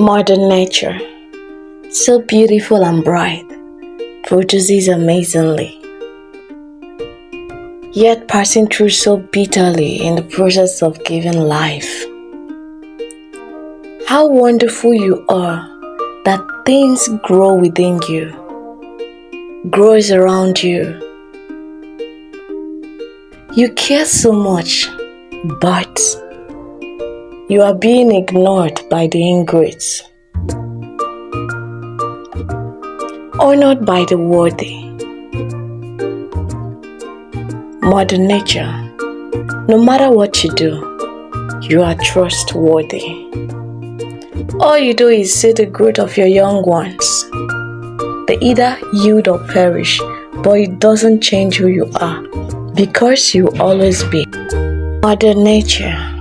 Modern nature, so beautiful and bright, produces amazingly, yet passing through so bitterly in the process of giving life. How wonderful you are that things grow within you, grows around you. You care so much, but you are being ignored by the ingrates, honored by the worthy. Modern nature, no matter what you do, you are trustworthy. All you do is see the growth of your young ones. They either yield or perish, but it doesn't change who you are, because you will always be. Modern nature.